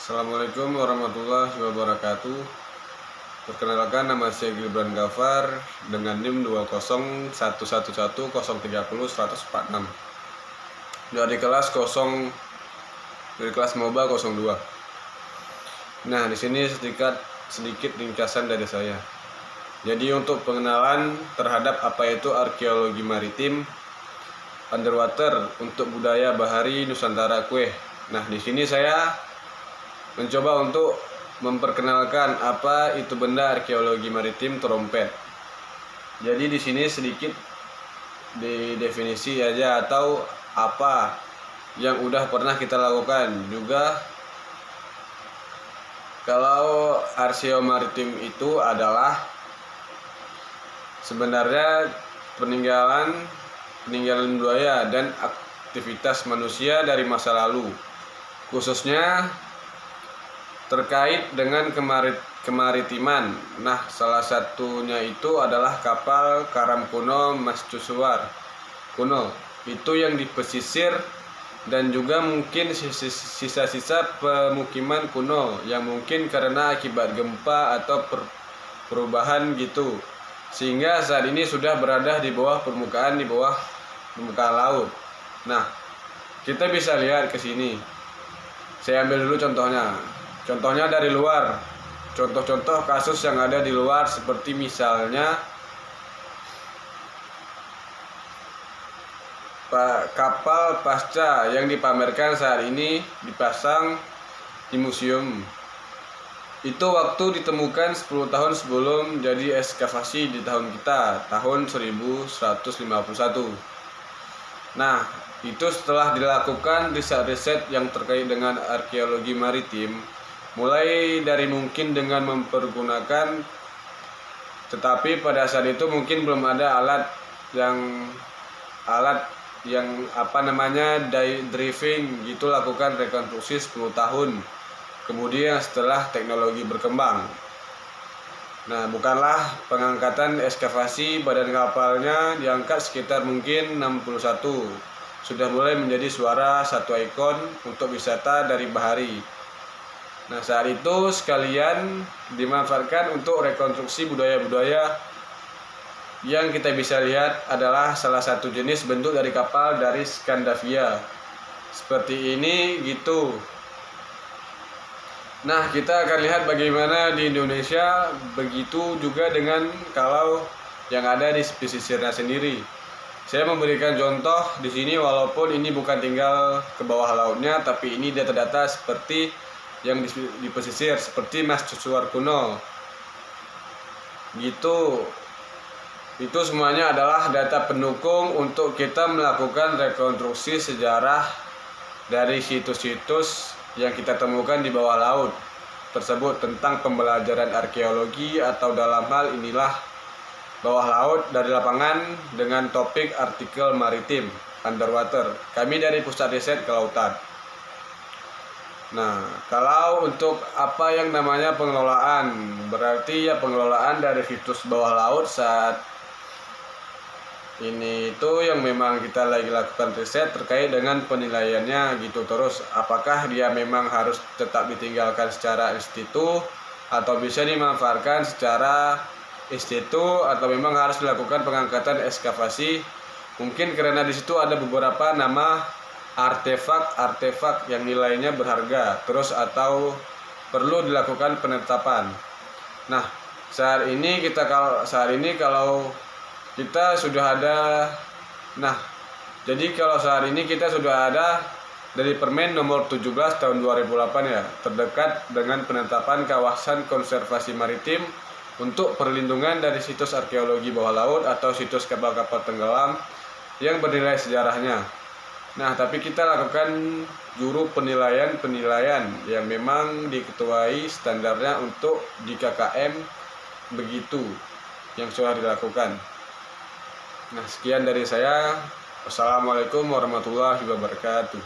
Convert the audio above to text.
Assalamualaikum warahmatullahi wabarakatuh. Perkenalkan, nama saya Gibran Gafar dengan NIM 2011110301046 dari kelas MOBA 02. Nah, di sini sedikit ringkasan dari saya. Jadi untuk pengenalan terhadap apa itu arkeologi maritim underwater untuk budaya bahari Nusantara Kue. Nah, di sini saya mencoba untuk memperkenalkan apa itu benda arkeologi maritim trompet. Jadi di sini sedikit di definisi aja atau apa yang udah pernah kita lakukan. Juga kalau arsio maritim itu adalah sebenarnya peninggalan budaya dan aktivitas manusia dari masa lalu, khususnya terkait dengan kemaritiman. Nah, salah satunya itu adalah kapal karam kuno mercusuar kuno itu yang di pesisir, dan juga mungkin sisa-sisa pemukiman kuno yang mungkin karena akibat gempa atau perubahan gitu, sehingga saat ini sudah berada di bawah permukaan laut. Nah, kita bisa lihat ke sini. Saya ambil dulu contohnya dari luar. Contoh-contoh kasus yang ada di luar seperti misalnya kapal pasca yang dipamerkan saat ini dipasang di museum. Itu waktu ditemukan 10 tahun sebelum jadi ekskavasi di tahun 1151. Nah, itu setelah dilakukan riset-riset yang terkait dengan arkeologi maritim, mulai dari mungkin dengan mempergunakan, tetapi pada saat itu mungkin belum ada alat yang driving gitu, lakukan rekonstruksi 10 tahun kemudian setelah teknologi berkembang. Nah, bukanlah pengangkatan ekskavasi, badan kapalnya diangkat sekitar mungkin 61, sudah mulai menjadi suara satu ikon untuk wisata dari bahari. Nah, saat itu sekalian dimanfaatkan untuk rekonstruksi budaya-budaya yang kita bisa lihat adalah salah satu jenis bentuk dari kapal dari Skandinavia. Seperti ini gitu. Nah, kita akan lihat bagaimana di Indonesia, begitu juga dengan kalau yang ada di pesisirnya sendiri. Saya memberikan contoh di sini, walaupun ini bukan tinggal ke bawah lautnya, tapi ini data-data seperti yang di pesisir, seperti mercusuar kuno. Gitu. Itu semuanya adalah data pendukung untuk kita melakukan rekonstruksi sejarah dari situs-situs yang kita temukan di bawah laut tersebut tentang pembelajaran arkeologi, atau dalam hal inilah bawah laut dari lapangan dengan topik artikel maritim underwater. Kami dari Pusat Riset Kelautan. Nah, kalau untuk apa yang namanya pengelolaan, berarti ya pengelolaan dari situs bawah laut saat ini itu yang memang kita lagi lakukan riset terkait dengan penilaiannya gitu. Terus apakah dia memang harus tetap ditinggalkan secara institu atau bisa dimanfaatkan secara institu, atau memang harus dilakukan pengangkatan ekskavasi. Mungkin karena di situ ada beberapa nama artefak yang nilainya berharga, terus atau perlu dilakukan penetapan. Nah, saat ini kalau kita sudah ada, kalau saat ini kita sudah ada dari Permen nomor 17 tahun 2008 ya, terdekat dengan penetapan kawasan konservasi maritim untuk perlindungan dari situs arkeologi bawah laut atau situs kapal-kapal tenggelam yang bernilai sejarahnya. Nah, tapi kita lakukan juru penilaian yang memang diketuai standarnya untuk di KKM begitu yang sudah dilakukan. Nah, sekian dari saya. Wassalamualaikum warahmatullahi wabarakatuh.